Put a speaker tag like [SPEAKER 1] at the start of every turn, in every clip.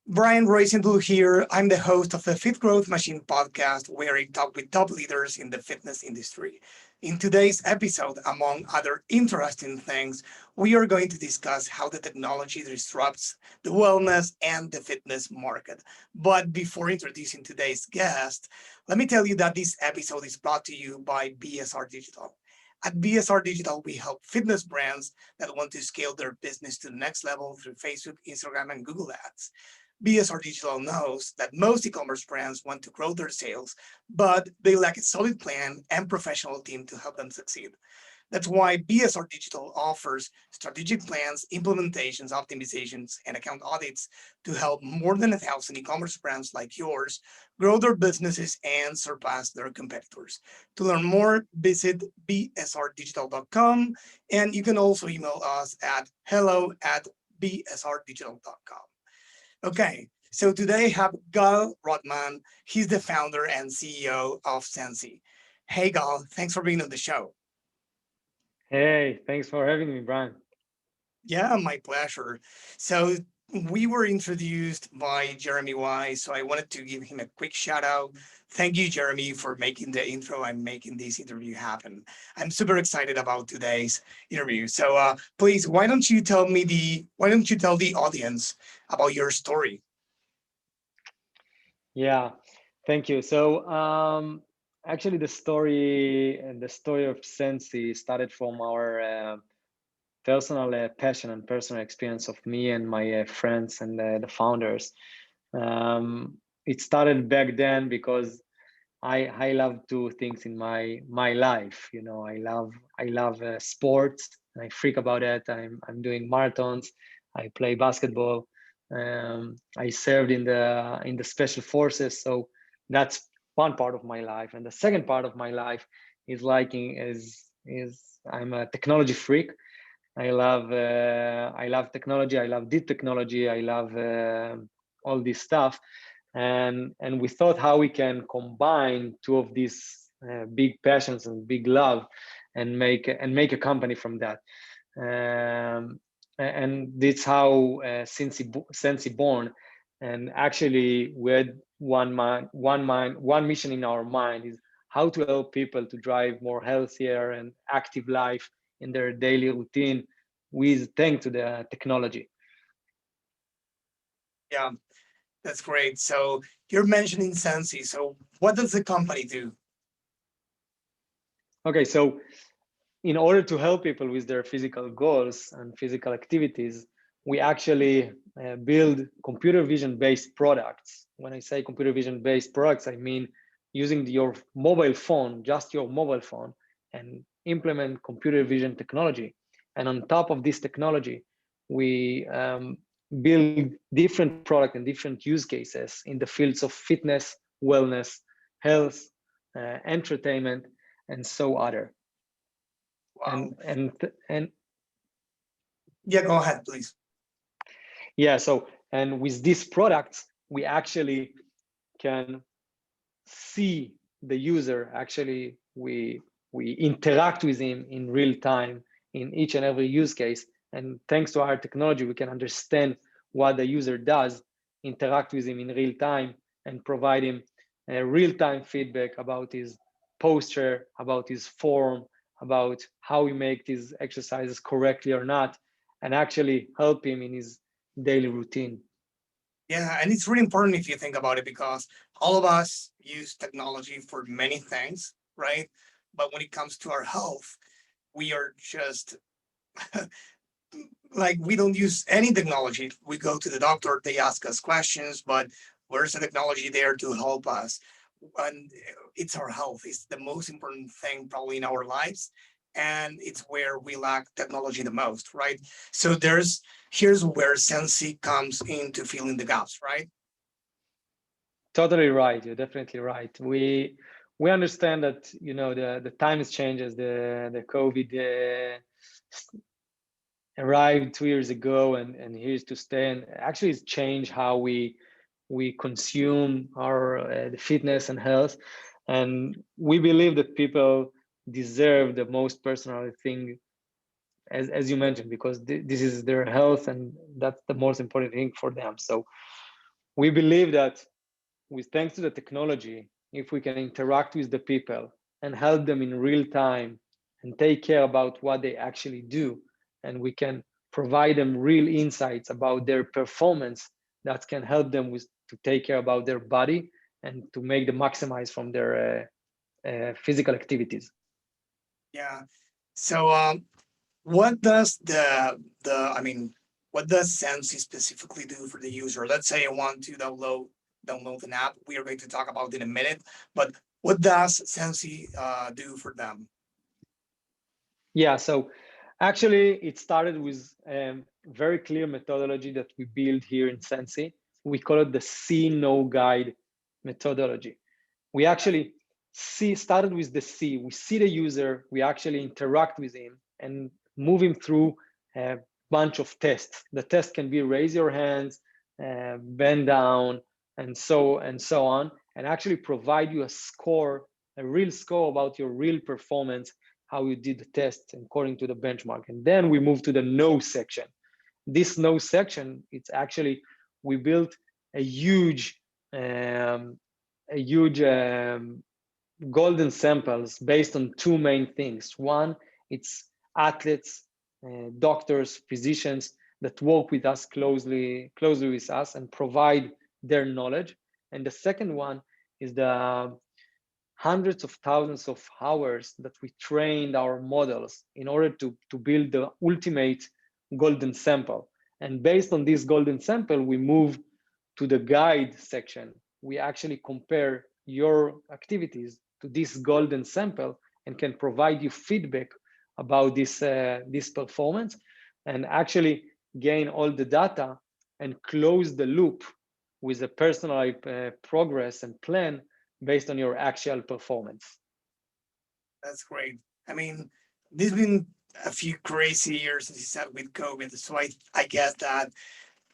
[SPEAKER 1] Brian Roisentul here. I'm the host of the Fit Growth Machine podcast, where I talk with top leaders in the fitness industry. In today's episode, among other interesting things, we are going to discuss how the technology disrupts the wellness and the fitness market. But before introducing today's guest, let me tell you that this episode is brought to you by BSR Digital. At BSR Digital, we help fitness brands that want to scale their business to the next level through Facebook, Instagram, and Google Ads. BSR Digital knows that most e-commerce brands want to grow their sales, but they lack a solid plan and professional team to help them succeed. That's why BSR Digital offers strategic plans, implementations, optimizations, and account audits to help more than 1,000 e-commerce brands like yours grow their businesses and surpass their competitors. To learn more, visit bsrdigital.com, and you can also email us at hello@bsrdigital.com. Okay, so today I have Gal Rotman. He's the founder and CEO of Sency. Hey, Gal, thanks for being on the show.
[SPEAKER 2] Hey, thanks for having me, Brian.
[SPEAKER 1] Yeah, my pleasure. So we were introduced by Jeremy Wise, so I wanted to give him a quick shout out. Thank you, Jeremy, for making the intro and making this interview happen. I'm super excited about today's interview. So please, why don't you tell the audience about your story?
[SPEAKER 2] Yeah, thank you. Actually, the story of Sensi started from our personal passion and personal experience of me and my friends and the founders. It started back then because I love two things in my life. I love sports. And I freak about it. I'm doing marathons. I play basketball. I served in the special forces. So that's one part of my life. And the second part of my life is liking is I'm a technology freak. I love technology. I love deep technology. I love all this stuff, and we thought how we can combine two of these big passions and big love, and make a company from that. And that's how Sensi born. And actually, we had one mission in our mind is how to help people to drive more healthier and active life in their daily routine with thanks to the technology.
[SPEAKER 1] Yeah, that's great. So you're mentioning Sensi. So what does the company do?
[SPEAKER 2] Okay, so in order to help people with their physical goals and physical activities, we actually build computer vision based products. When I say computer vision based products, I mean using your mobile phone, just your mobile phone, and implement computer vision technology. And on top of this technology, we build different products and different use cases in the fields of fitness, wellness, health, entertainment, and so other.
[SPEAKER 1] Wow.
[SPEAKER 2] And
[SPEAKER 1] Yeah, go ahead, please.
[SPEAKER 2] yeah, so and with these products we actually can see the user. Actually, we interact with him in real time in each and every use case, and thanks to our technology we can understand what the user does, interact with him in real time, and provide him real-time feedback about his posture, about his form, about how he make these exercises correctly or not, and actually help him in his daily routine.
[SPEAKER 1] Yeah, and it's really important if you think about it because all of us use technology for many things, right? But when it comes to our health, we are just like we don't use any technology. We go to the doctor, they ask us questions, but where's the technology there to help us? And it's our health. It's the most important thing probably in our lives. And it's where we lack technology the most, right? So here's where Sensi comes into filling the gaps, right?
[SPEAKER 2] Totally right. You're definitely right. We understand that the times changes. The COVID arrived 2 years ago, and here's to stay. And actually, it's changed how we consume our the fitness and health. And we believe that people deserve the most personal thing, as you mentioned, because this is their health, and that's the most important thing for them. So We believe that with thanks to the technology, if we can interact with the people and help them in real time and take care about what they actually do, and we can provide them real insights about their performance that can help them with to take care about their body and to make them maximize from their physical activities.
[SPEAKER 1] Yeah. So, what does I mean, what does Sensi specifically do for the user? Let's say I want to download an app. We are going to talk about in a minute, but what does Sensi do for them?
[SPEAKER 2] Yeah, so actually it started with a very clear methodology that we build here in Sensi. We call it the see, know, guide methodology. We actually started with the see. We see the user, we actually interact with him and move him through a bunch of tests. The test can be raise your hands, bend down, and so on, and actually provide you a score, a real score about your real performance, how you did the test according to the benchmark. And then we move to the know section. This know section, it's actually, we built a huge um, golden samples based on two main things. One, it's athletes, doctors, physicians that work with us closely with us and provide their knowledge. And the second one is the hundreds of thousands of hours that we trained our models in order to build the ultimate golden sample. And based on this golden sample, we move to the guide section. We actually compare your activities to this golden sample and can provide you feedback about this performance and actually gain all the data and close the loop with a personalized progress and plan based on your actual performance.
[SPEAKER 1] That's great. I mean, there's been a few crazy years, as you said, with COVID. So I guess that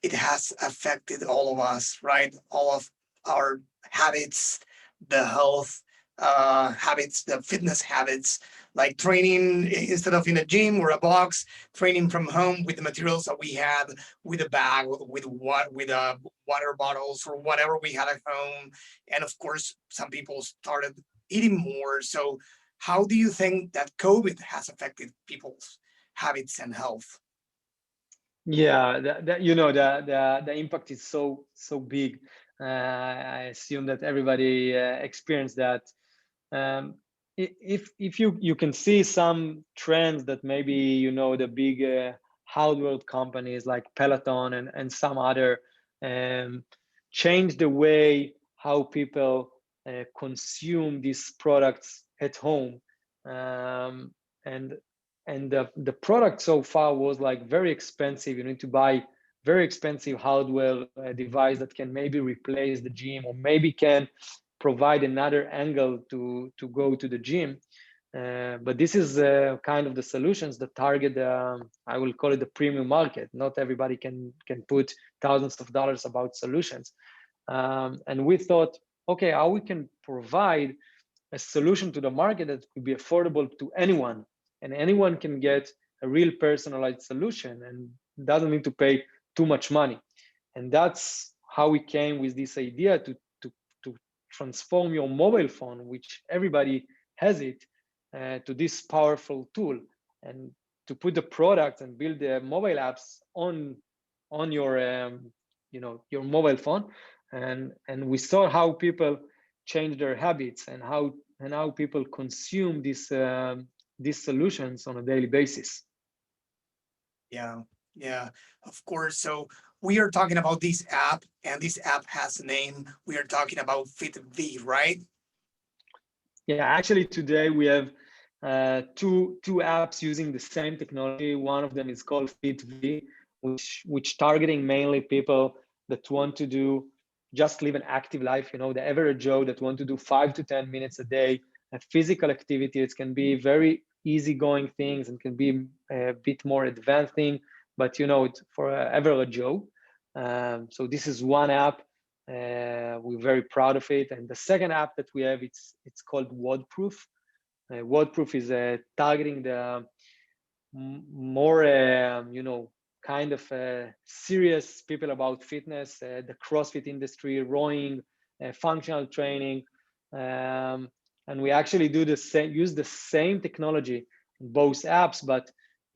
[SPEAKER 1] it has affected all of us, right? All of our habits, the health habits, the fitness habits, like training instead of in a gym or a box, training from home with the materials that we had, with a bag, with water bottles or whatever we had at home, and of course, some people started eating more. So, how do you think that COVID has affected people's habits and health?
[SPEAKER 2] Yeah, the impact is so big. I assume that everybody experienced that. Um, if you can see some trends that maybe the big hardware companies like Peloton and some other um, change the way how people consume these products at home, um, and the product so far was like very expensive. You need to buy very expensive hardware device that can maybe replace the gym or maybe can provide another angle to go to the gym. But this is kind of the solutions that target I will call it the premium market. Not everybody can put thousands of dollars about solutions. And we thought, okay, how we can provide a solution to the market that could be affordable to anyone, and anyone can get a real personalized solution and doesn't need to pay too much money. And that's how we came with this idea to transform your mobile phone, which everybody has it, to this powerful tool, and to put the product and build the mobile apps on your your mobile phone. And we saw how people change their habits and how people consume these solutions on a daily basis.
[SPEAKER 1] Yeah, yeah, of course. So we are talking about this app, and this app has a name. We are talking about FitV, right?
[SPEAKER 2] Yeah, actually today we have two apps using the same technology. One of them is called FitV, which targeting mainly people that want to do just live an active life. The average Joe that want to do 5 to 10 minutes a day, a physical activity. It can be very easygoing things and can be a bit more advanced thing, but it's for average Joe. So this is one app. We're very proud of it. And the second app that we have, it's called WordProof. WordProof is targeting the more, kind of serious people about fitness, the CrossFit industry, rowing, functional training, and we actually do the same, use the same technology in both apps, but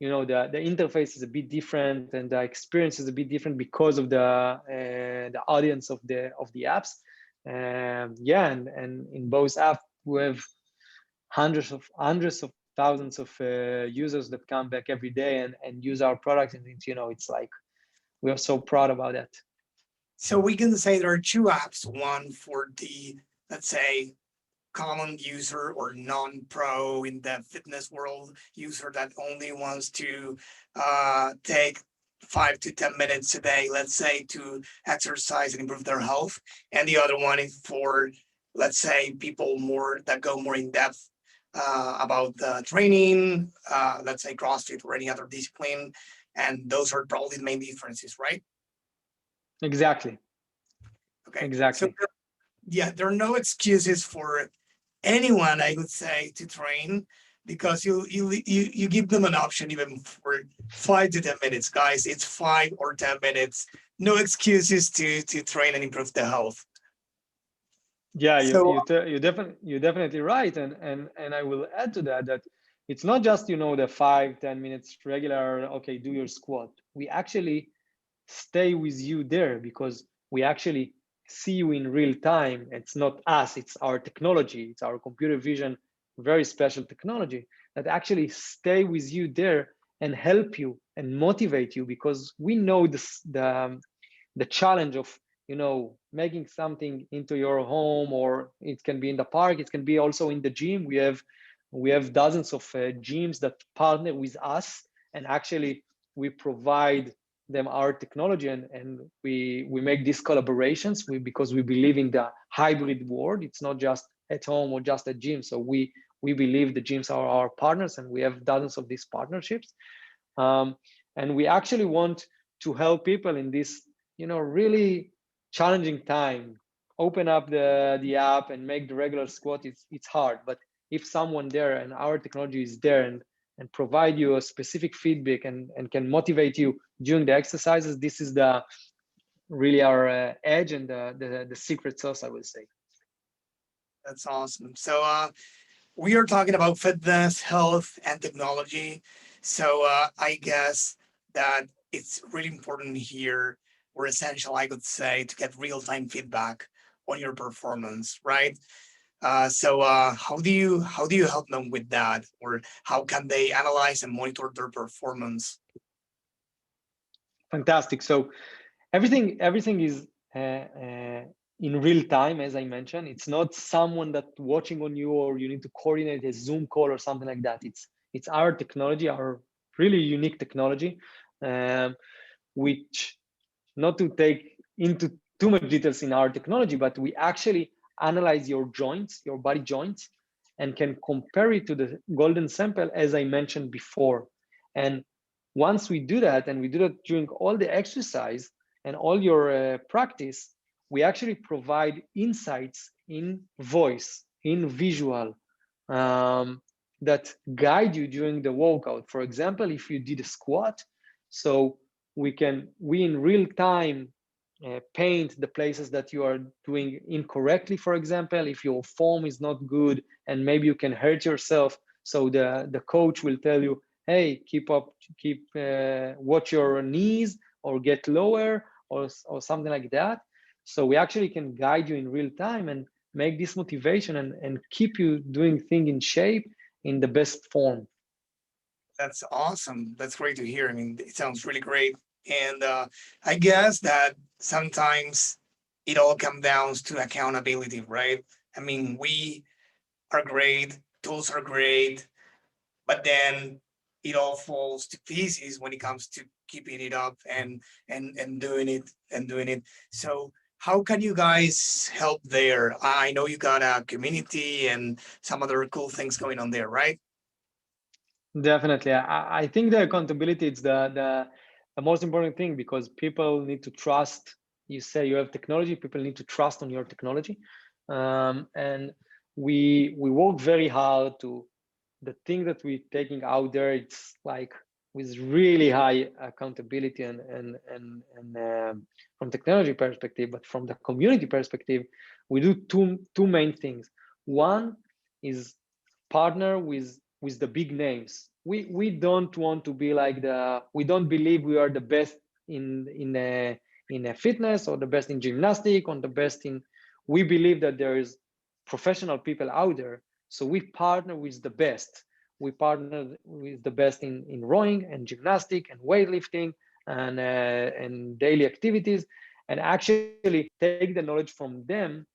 [SPEAKER 2] the interface is a bit different and the experience is a bit different because of the audience of the apps. Yeah, and in both apps we have hundreds of thousands of users that come back every day and use our product, and it's like we are so proud about that.
[SPEAKER 1] So we can say there are two apps, one for the, let's say, common user or non-pro in the fitness world user that only wants to take 5 to 10 minutes a day, let's say, to exercise and improve their health. And the other one is for, let's say, people more that go more in depth about training, let's say CrossFit or any other discipline. And those are probably the main differences, right?
[SPEAKER 2] Exactly.
[SPEAKER 1] Okay. So
[SPEAKER 2] Exactly.
[SPEAKER 1] yeah, there are no excuses for anyone, I would say, to train, because you give them an option even for 5 to 10 minutes, guys. It's 5 or 10 minutes. No excuses to train and improve the health.
[SPEAKER 2] Yeah,
[SPEAKER 1] So
[SPEAKER 2] you're definitely right, and I will add to that it's not just the 5-10 minutes regular. Okay, do your squat. We actually stay with you there because we actually see you in real time. It's not us, it's our technology, it's our computer vision, very special technology that actually stay with you there and help you and motivate you, because we know the challenge of making something into your home, or it can be in the park, it can be also in the gym. We have dozens of gyms that partner with us, and actually we provide them our technology, and we make these collaborations because we believe in the hybrid world. It's not just at home or just at gym. So we believe the gyms are our partners, and we have dozens of these partnerships. um, and we actually want to help people in this really challenging time. Open up the app and make the regular squat. It's hard, but if someone there and our technology is there and provide you a specific feedback and can motivate you during the exercises, this is the really our edge and the secret sauce, I would say.
[SPEAKER 1] that's awesome. So we are talking about fitness, health, and technology. So I guess that it's really important here, or essential, I could say, to get real-time feedback on your performance, right? So how do you help them with that, or how can they analyze and monitor their performance?
[SPEAKER 2] Fantastic. So everything is in real time, as I mentioned. It's not someone that watching on you, or you need to coordinate a Zoom call or something like that. It's our technology, our really unique technology, um, which, not to take into too much details in our technology, but we actually analyze your joints, your body joints, and can compare it to the golden sample, as I mentioned before. And once we do that, and we do that during all the exercise and all your practice, we actually provide insights in voice, in visual, um, that guide you during the workout. For example, if you did a squat, so we in real time paint the places that you are doing incorrectly. For example, if your form is not good and maybe you can hurt yourself, so the coach will tell you, hey, keep watch your knees, or get lower, or something like that. So we actually can guide you in real time and make this motivation and keep you doing thing in shape, in the best form.
[SPEAKER 1] That's awesome. That's great to hear. I mean, it sounds really great. And I guess that sometimes it all comes down to accountability, right? I mean, we are great, tools are great, but then it all falls to pieces when it comes to keeping it up and doing it and doing it. So how can you guys help there? I know you got a community and some other cool things going on there, right?
[SPEAKER 2] Definitely. I think the accountability is the most important thing, because people need to trust. You say you have technology, people need to trust on your technology. And we work very hard to the thing that we're taking out there. It's like with really high accountability and from technology perspective. But from the community perspective, we do two main things. One is partner with the big names. We don't want to be like we don't believe we are the best in a fitness, or the best in gymnastic, or the best in. We believe that there is professional people out there, so we partner with the best. We partner with the best in rowing and gymnastic and weightlifting and daily activities, and actually take the knowledge from them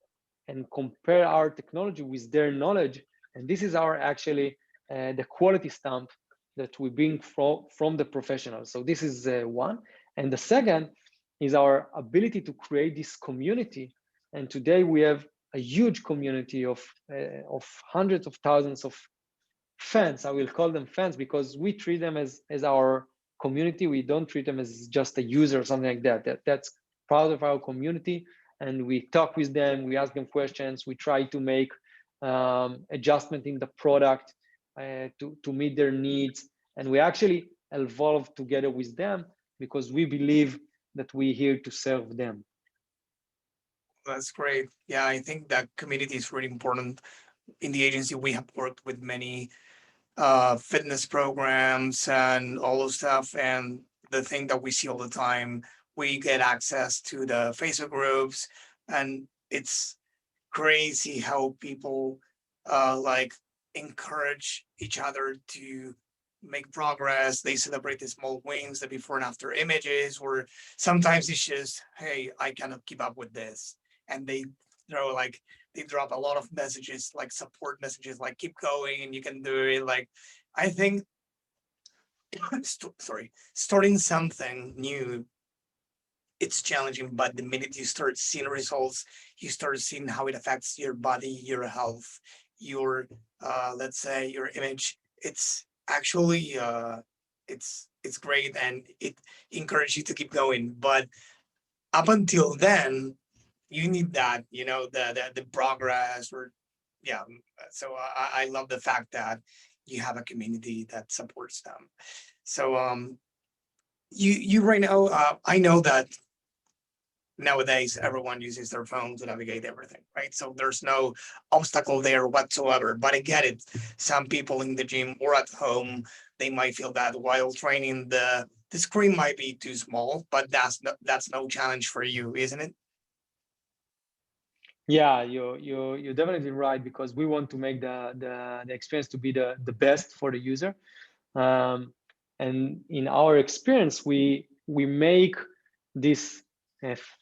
[SPEAKER 2] and compare our technology with their knowledge. And this is our actually the quality stamp that we bring from the professionals. So this is one. And the second is our ability to create this community. And today we have a huge community of hundreds of thousands of fans. I will call them fans because we treat them as our community. We don't treat them as just a user or something like that's part of our community. And we talk with them, we ask them questions, we try to make adjustment in the product to meet their needs, and we actually evolve together with them because we believe that we're here to serve them.
[SPEAKER 1] That's great. Yeah, I think that community is really important. In the agency, we have worked with many fitness programs and all those stuff. And the thing that we see all the time, we get access to the Facebook groups, and it's crazy how people like encourage each other to make progress. They celebrate the small wins, the before and after images, or sometimes it's just, hey, I cannot keep up with this. And they throw like they drop a lot of messages, like support messages, like keep going and you can do it. Like I think sorry, starting something new, it's challenging, but the minute you start seeing results, you start seeing how it affects your body, your health, your let's say your image. It's actually it's great, and it encourages you to keep going. But up until then, you need that, the progress, or yeah. So I love the fact that you have a community that supports them. So you right now, I know that nowadays everyone uses their phone to navigate everything, right? So there's no obstacle there whatsoever. But I get it. Some people in the gym or at home, they might feel that while training, the screen might be too small, but that's no challenge for you, isn't it?
[SPEAKER 2] Yeah, you're definitely right, because we want to make the experience to be the best for the user. Um, and in our experience, we make this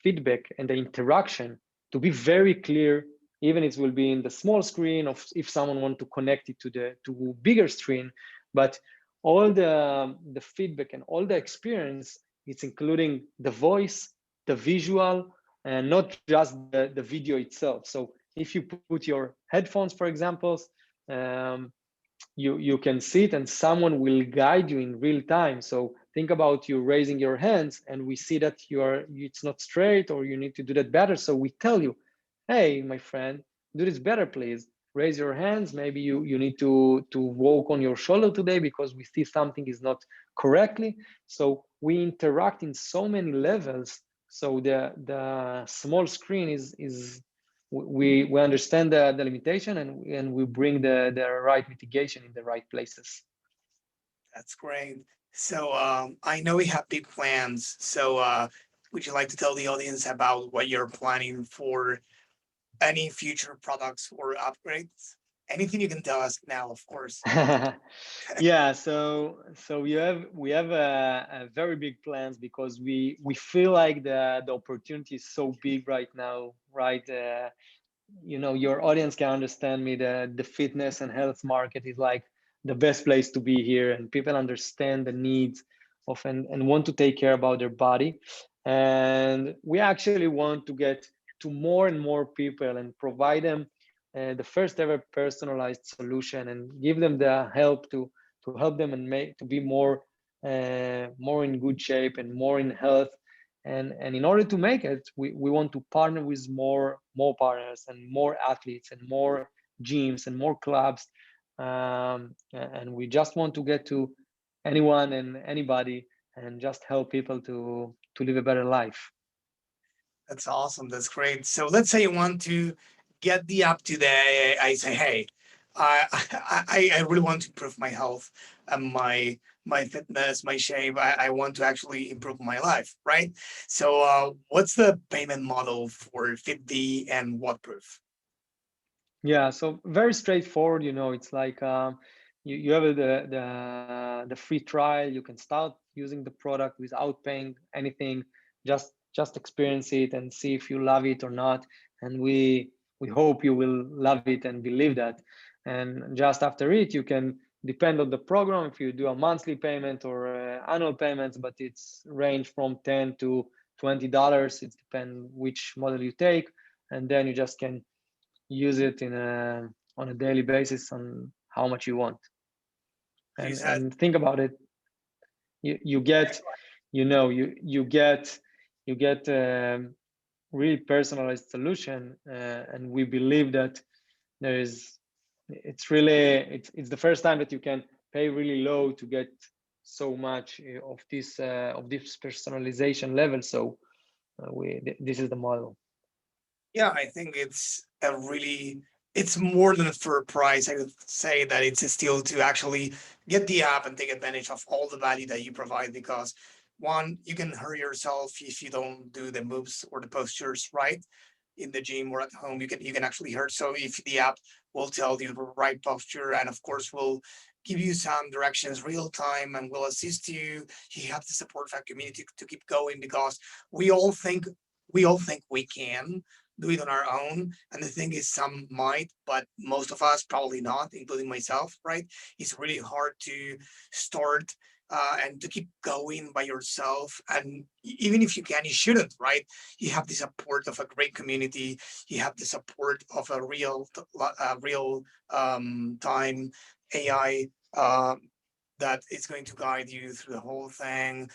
[SPEAKER 2] feedback and the interaction to be very clear. Even it will be in the small screen of if someone want to connect it to bigger screen, but all the feedback and all the experience, it's including the voice, the visual, and not just the video itself. So if you put your headphones, for example, um, you can sit and someone will guide you in real time. So think about you raising your hands and we see that it's not straight, or you need to do that better. So we tell you, hey, my friend, do this better, please. Raise your hands. Maybe you need to walk on your shoulder today because we see something is not correctly. So we interact in so many levels. So the small screen is we understand the limitation, and we bring the right mitigation in the right places.
[SPEAKER 1] That's great. So I know we have big plans. So would you like to tell the audience about what you're planning for any future products or upgrades? Anything you can tell us now, of course.
[SPEAKER 2] Yeah, so we have a very big plans, because we feel like the opportunity is so big right now, right? Your audience can understand me. The fitness and health market is like the best place to be here, and people understand the needs of and want to take care about their body. And we actually want to get to more and more people and provide them the first ever personalized solution, and give them the help to help them and make to be more in good shape and more in health. And in order to make it, we want to partner with more partners and more athletes and more gyms and more clubs. And we just want to get to anyone and anybody, and just help people to live a better life.
[SPEAKER 1] That's awesome. That's great. So let's say you want to get the app today. I say, hey, I really want to improve my health and my fitness, my shape. I want to actually improve my life, right? So what's the payment model for FitD and Wattproof?
[SPEAKER 2] Yeah, so very straightforward. It's like you have the free trial. You can start using the product without paying anything. Just experience it and see if you love it or not. And we hope you will love it and believe that. And just after it, you can depend on the program if you do a monthly payment or annual payments, but it's range from $10 to $20. It depends which model you take, and then you just can use it on a daily basis on how much you want.
[SPEAKER 1] You
[SPEAKER 2] and
[SPEAKER 1] said,
[SPEAKER 2] and think about it. You get you get really personalized solution, and we believe that there is it's the first time that you can pay really low to get so much of this personalization level. So this is the model.
[SPEAKER 1] yeah, I think it's more than a fair price. I would say that it's still to actually get the app and take advantage of all the value that you provide because one, you can hurt yourself if you don't do the moves or the postures right in the gym or at home. You can actually hurt. So if the app will tell you the right posture and of course will give you some directions real time and will assist you. You have the support of our community to keep going because we all think we can do it on our own. And the thing is, some might, but most of us probably not, including myself, right? It's really hard to start and to keep going by yourself. And even if you can, you shouldn't, right? You have the support of a great community. You have the support of a real time AI that is going to guide you through the whole thing.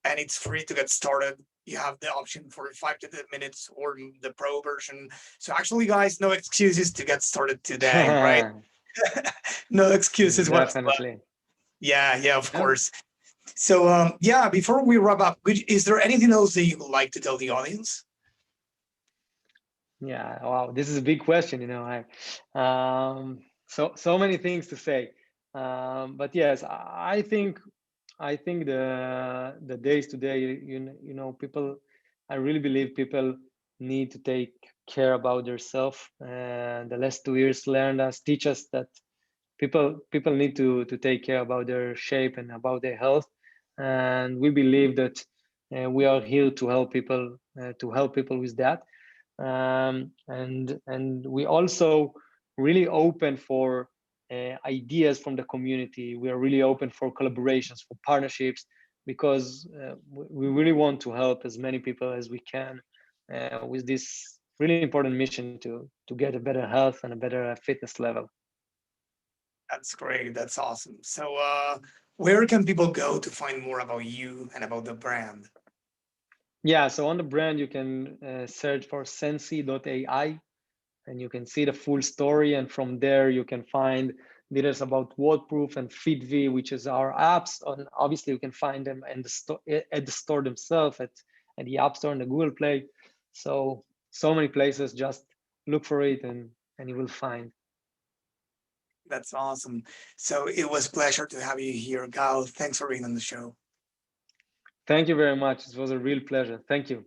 [SPEAKER 1] And it's free to get started. You have the option for 5 to 10 minutes or the pro version. So actually, guys, no excuses to get started today, right? No excuses whatsoever.
[SPEAKER 2] Definitely.
[SPEAKER 1] Yeah, yeah, of
[SPEAKER 2] Yeah.
[SPEAKER 1] course. So yeah, before we wrap up, is there anything else that you would like to tell the audience?
[SPEAKER 2] Yeah, wow, this is a big question. So many things to say. But yes, I think the days today, people, I really believe people need to take care about themselves. And the last 2 years teach us that people need to take care about their shape and about their health. And we believe that we are here to help people with that. And we also really open for ideas from the community. We are really open for collaborations, for partnerships, because we really want to help as many people as we can with this really important mission to get a better health and a better fitness level.
[SPEAKER 1] That's great. That's awesome. So where can people go to find more about you and about the brand?
[SPEAKER 2] Yeah, so on the brand, you can search for Sency.ai, and you can see the full story. And from there, you can find details about Waterproof and FitV, which is our apps. And obviously, you can find them in the store at the store themselves, at the App Store and the Google Play. So many places. Just look for it, and you will find.
[SPEAKER 1] That's awesome. So it was a pleasure to have you here, Gal. Thanks for being on the show.
[SPEAKER 2] Thank you very much. It was a real pleasure. Thank you.